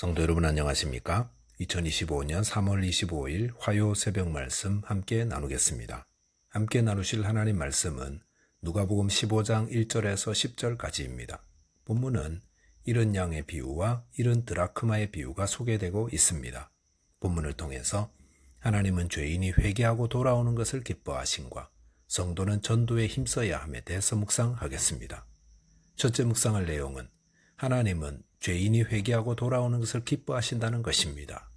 성도 여러분 안녕하십니까? 2025년 3월 25일 화요 새벽 말씀 함께 나누겠습니다. 함께 나누실 하나님 말씀은 누가복음 15장 1절에서 10절까지입니다. 본문은 이른 양의 비유와 이른 드라크마의 비유가 소개되고 있습니다. 본문을 통해서 하나님은 죄인이 회개하고 돌아오는 것을 기뻐하신과 성도는 전도에 힘써야 함에 대해서 묵상하겠습니다. 첫째 묵상할 내용은 하나님은 죄인이 회개하고 돌아오는 것을 기뻐하신다는 것입니다.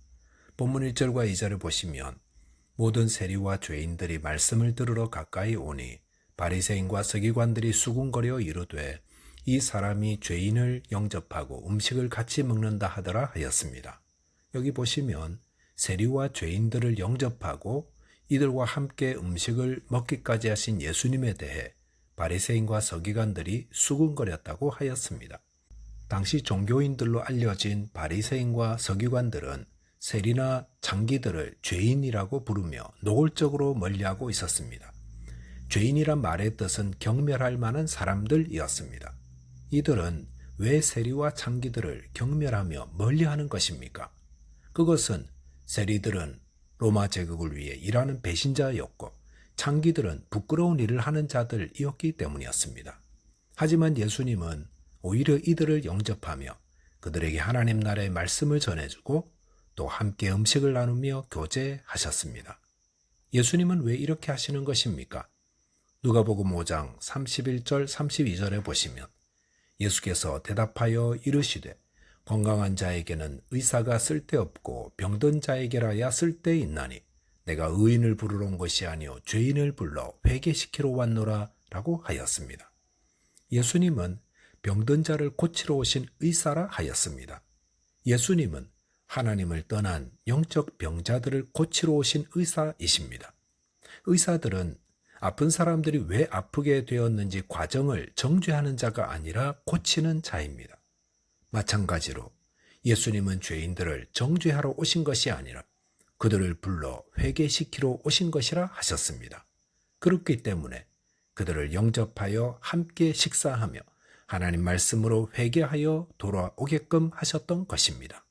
본문 1절과 2절을 보시면 모든 세리와 죄인들이 말씀을 들으러 가까이 오니 바리새인과 서기관들이 수군거려 이르되 이 사람이 죄인을 영접하고 음식을 같이 먹는다 하더라 하였습니다. 여기 보시면 세리와 죄인들을 영접하고 이들과 함께 음식을 먹기까지 하신 예수님에 대해 바리새인과 서기관들이 수군거렸다고 하였습니다. 당시 종교인들로 알려진 바리새인과 서기관들은 세리나 장기들을 죄인이라고 부르며 노골적으로 멀리하고 있었습니다. 죄인이란 말의 뜻은 경멸할 만한 사람들이었습니다. 이들은 왜 세리와 장기들을 경멸하며 멀리하는 것입니까? 그것은 세리들은 로마 제국을 위해 일하는 배신자였고 장기들은 부끄러운 일을 하는 자들이었기 때문이었습니다. 하지만 예수님은 오히려 이들을 영접하며 그들에게 하나님 나라의 말씀을 전해주고 또 함께 음식을 나누며 교제하셨습니다. 예수님은 왜 이렇게 하시는 것입니까? 누가복음 5장 31절 32절에 보시면 예수께서 대답하여 이르시되 건강한 자에게는 의사가 쓸데없고 병든 자에게라야 쓸데있나니 내가 의인을 부르러 온 것이 아니요 죄인을 불러 회개시키러 왔노라 라고 하였습니다. 예수님은 병든 자를 고치러 오신 의사라 하였습니다. 예수님은 하나님을 떠난 영적 병자들을 고치러 오신 의사이십니다. 의사들은 아픈 사람들이 왜 아프게 되었는지 과정을 정죄하는 자가 아니라 고치는 자입니다. 마찬가지로 예수님은 죄인들을 정죄하러 오신 것이 아니라 그들을 불러 회개시키러 오신 것이라 하셨습니다. 그렇기 때문에 그들을 영접하여 함께 식사하며 하나님 말씀으로 회개하여 돌아오게끔 하셨던 것입니다.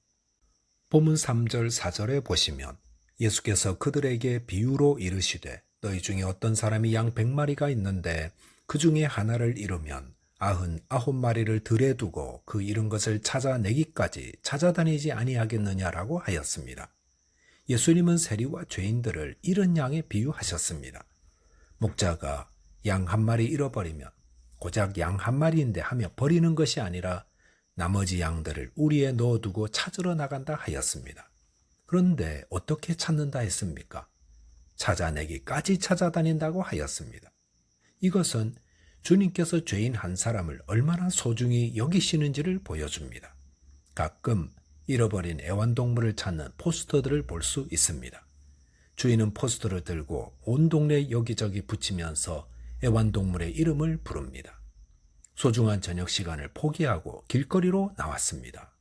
본문 3절 4절에 보시면 예수께서 그들에게 비유로 이르시되 너희 중에 어떤 사람이 양 100마리가 있는데 그 중에 하나를 잃으면 99마리를 들에 두고 그 잃은 것을 찾아내기까지 찾아다니지 아니하겠느냐라고 하였습니다. 예수님은 세리와 죄인들을 잃은 양에 비유하셨습니다. 목자가 양 한 마리 잃어버리면 고작 양 한 마리인데 하며 버리는 것이 아니라 나머지 양들을 우리에 넣어두고 찾으러 나간다 하였습니다. 그런데 어떻게 찾는다 했습니까? 찾아내기까지 찾아다닌다고 하였습니다. 이것은 주님께서 죄인 한 사람을 얼마나 소중히 여기시는지를 보여줍니다. 가끔 잃어버린 애완동물을 찾는 포스터들을 볼 수 있습니다. 주인은 포스터를 들고 온 동네 여기저기 붙이면서 애완동물의 이름을 부릅니다. 소중한 저녁 시간을 포기하고 길거리로 나왔습니다.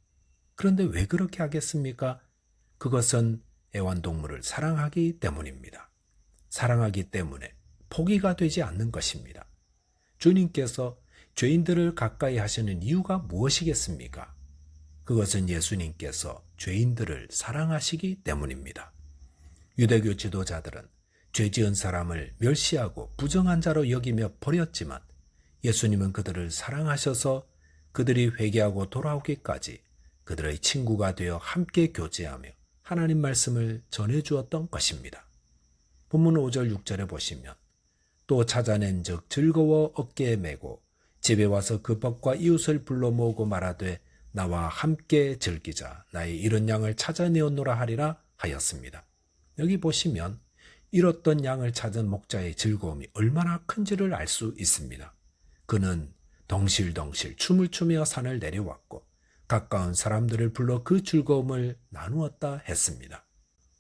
그런데 왜 그렇게 하겠습니까? 그것은 애완동물을 사랑하기 때문입니다. 사랑하기 때문에 포기가 되지 않는 것입니다. 주님께서 죄인들을 가까이 하시는 이유가 무엇이겠습니까? 그것은 예수님께서 죄인들을 사랑하시기 때문입니다. 유대교 지도자들은 죄 지은 사람을 멸시하고 부정한 자로 여기며 버렸지만 예수님은 그들을 사랑하셔서 그들이 회개하고 돌아오기까지 그들의 친구가 되어 함께 교제하며 하나님 말씀을 전해주었던 것입니다. 본문 5절 6절에 보시면 또 찾아낸 즉 즐거워 어깨에 메고 집에 와서 그 벗과 이웃을 불러 모으고 말하되 나와 함께 즐기자 나의 잃은 양을 찾아내었노라 하리라 하였습니다. 여기 보시면 잃었던 양을 찾은 목자의 즐거움이 얼마나 큰지를 알 수 있습니다. 그는 덩실덩실 춤을 추며 산을 내려왔고 가까운 사람들을 불러 그 즐거움을 나누었다 했습니다.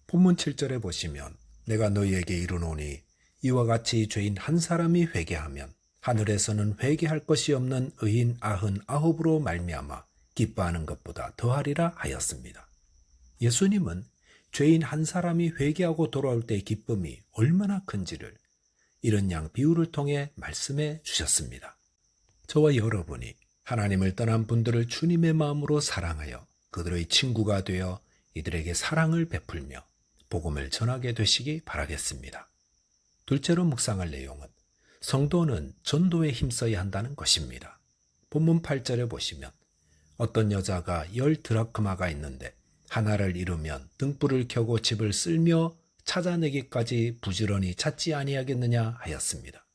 본문 7절에 보시면 내가 너희에게 이르노니 이와 같이 죄인 한 사람이 회개하면 하늘에서는 회개할 것이 없는 의인 99으로 말미암아 기뻐하는 것보다 더하리라 하였습니다. 예수님은 죄인 한 사람이 회개하고 돌아올 때의 기쁨이 얼마나 큰지를 이런 양 비유를 통해 말씀해 주셨습니다. 저와 여러분이 하나님을 떠난 분들을 주님의 마음으로 사랑하여 그들의 친구가 되어 이들에게 사랑을 베풀며 복음을 전하게 되시기 바라겠습니다. 둘째로 묵상할 내용은 성도는 전도에 힘써야 한다는 것입니다. 본문 8절에 보시면 어떤 여자가 10드라크마가 있는데 하나를 잃으면 등불을 켜고 집을 쓸며 찾아내기까지 부지런히 찾지 아니하겠느냐 하였습니다.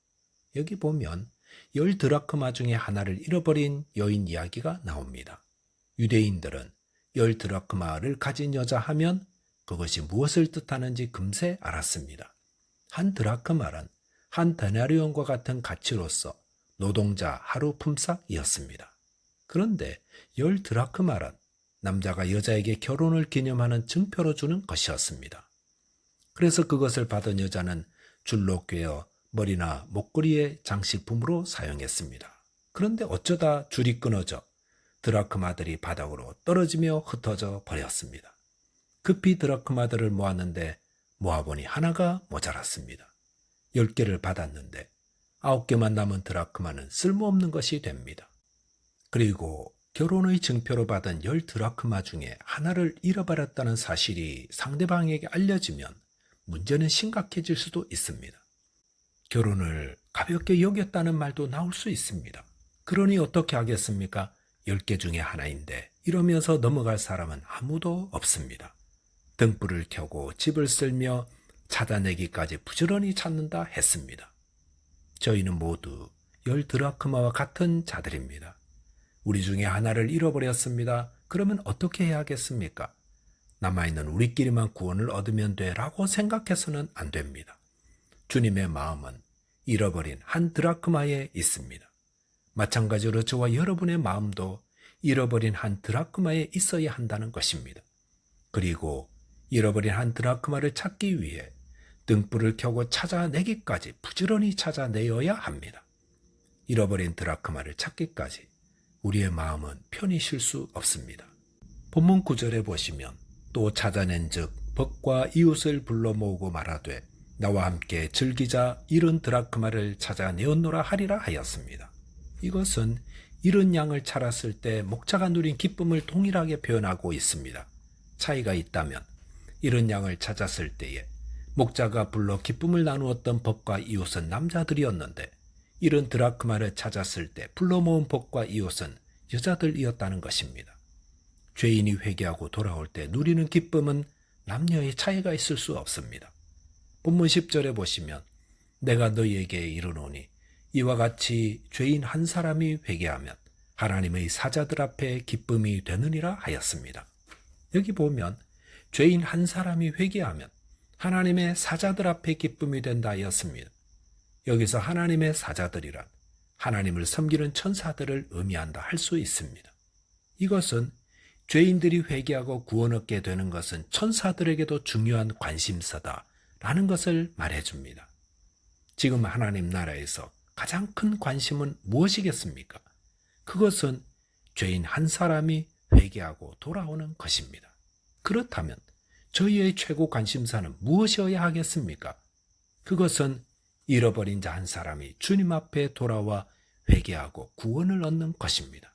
여기 보면 10드라크마 중에 하나를 잃어버린 여인 이야기가 나옵니다. 유대인들은 10드라크마를 가진 여자 하면 그것이 무엇을 뜻하는지 금세 알았습니다. 한 드라크마란 한 데나리온과 같은 가치로서 노동자 하루 품삯이었습니다. 그런데 10드라크마란 남자가 여자에게 결혼을 기념하는 증표로 주는 것이었습니다. 그래서 그것을 받은 여자는 줄로 꿰어 머리나 목걸이의 장식품으로 사용했습니다. 그런데 어쩌다 줄이 끊어져 드라크마들이 바닥으로 떨어지며 흩어져 버렸습니다. 급히 드라크마들을 모았는데 모아보니 하나가 모자랐습니다. 10개를 받았는데 9개만 남은 드라크마는 쓸모없는 것이 됩니다. 그리고 결혼의 증표로 받은 10드라크마 중에 하나를 잃어버렸다는 사실이 상대방에게 알려지면 문제는 심각해질 수도 있습니다. 결혼을 가볍게 여겼다는 말도 나올 수 있습니다. 그러니 어떻게 하겠습니까? 10개 중에 하나인데 이러면서 넘어갈 사람은 아무도 없습니다. 등불을 켜고 집을 쓸며 찾아내기까지 부지런히 찾는다 했습니다. 저희는 모두 10드라크마와 같은 자들입니다. 우리 중에 하나를 잃어버렸습니다. 그러면 어떻게 해야 하겠습니까? 남아있는 우리끼리만 구원을 얻으면 되라고 생각해서는 안 됩니다. 주님의 마음은 잃어버린 한 드라크마에 있습니다. 마찬가지로 저와 여러분의 마음도 잃어버린 한 드라크마에 있어야 한다는 것입니다. 그리고 잃어버린 한 드라크마를 찾기 위해 등불을 켜고 찾아내기까지 부지런히 찾아내어야 합니다. 잃어버린 드라크마를 찾기까지 우리의 마음은 편히 쉴 수 없습니다. 본문 9절에 보시면 또 찾아낸 즉 벗과 이웃을 불러 모으고 말하되 나와 함께 즐기자 잃은 드라크마를 찾아내었노라 하리라 하였습니다. 이것은 잃은 양을 찾았을 때 목자가 누린 기쁨을 동일하게 표현하고 있습니다. 차이가 있다면 잃은 양을 찾았을 때에 목자가 불러 기쁨을 나누었던 벗과 이웃은 남자들이었는데 잃은 드라크마를 찾았을 때 불러 모은 벗과 이웃은 여자들이었다는 것입니다. 죄인이 회개하고 돌아올 때 누리는 기쁨은 남녀의 차이가 있을 수 없습니다. 본문 10절에 보시면 내가 너희에게 이르노니 이와 같이 죄인 한 사람이 회개하면 하나님의 사자들 앞에 기쁨이 되느니라 하였습니다. 여기 보면 죄인 한 사람이 회개하면 하나님의 사자들 앞에 기쁨이 된다 하였습니다. 여기서 하나님의 사자들이란 하나님을 섬기는 천사들을 의미한다 할 수 있습니다. 이것은 죄인들이 회개하고 구원 얻게 되는 것은 천사들에게도 중요한 관심사다라는 것을 말해줍니다. 지금 하나님 나라에서 가장 큰 관심은 무엇이겠습니까? 그것은 죄인 한 사람이 회개하고 돌아오는 것입니다. 그렇다면 저희의 최고 관심사는 무엇이어야 하겠습니까? 그것은 잃어버린 자 한 사람이 주님 앞에 돌아와 회개하고 구원을 얻는 것입니다.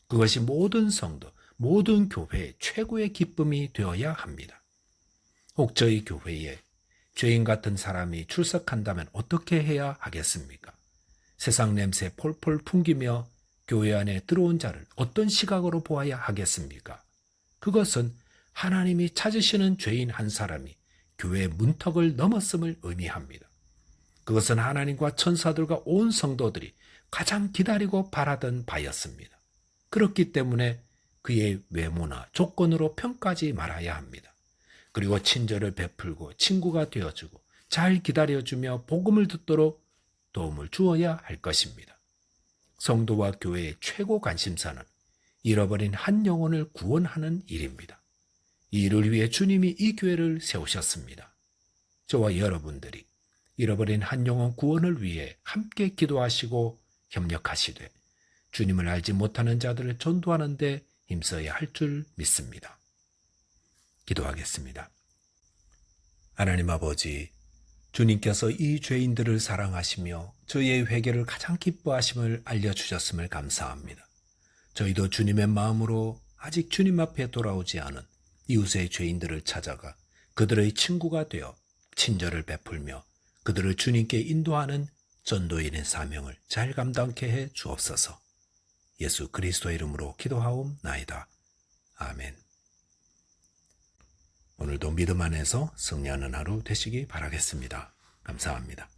그것이 모든 성도, 모든 교회의 최고의 기쁨이 되어야 합니다. 혹 저희 교회에 죄인 같은 사람이 출석한다면 어떻게 해야 하겠습니까? 세상 냄새 폴폴 풍기며 교회 안에 들어온 자를 어떤 시각으로 보아야 하겠습니까? 그것은 하나님이 찾으시는 죄인 한 사람이 교회의 문턱을 넘었음을 의미합니다. 그것은 하나님과 천사들과 온 성도들이 가장 기다리고 바라던 바였습니다. 그렇기 때문에 그의 외모나 조건으로 평가하지 말아야 합니다. 그리고 친절을 베풀고 친구가 되어주고 잘 기다려주며 복음을 듣도록 도움을 주어야 할 것입니다. 성도와 교회의 최고 관심사는 잃어버린 한 영혼을 구원하는 일입니다. 이 일을 위해 주님이 이 교회를 세우셨습니다. 저와 여러분들이 잃어버린 한 영혼 구원을 위해 함께 기도하시고 협력하시되 주님을 알지 못하는 자들을 전도하는 데 힘써야 할 줄 믿습니다. 기도하겠습니다. 하나님 아버지, 주님께서 이 죄인들을 사랑하시며 저희의 회개를 가장 기뻐하심을 알려주셨음을 감사합니다. 저희도 주님의 마음으로 아직 주님 앞에 돌아오지 않은 이웃의 죄인들을 찾아가 그들의 친구가 되어 친절을 베풀며 그들을 주님께 인도하는 전도인의 사명을 잘 감당케 해 주옵소서. 예수 그리스도의 이름으로 기도하옵나이다. 아멘. 오늘도 믿음 안에서 승리하는 하루 되시기 바라겠습니다. 감사합니다.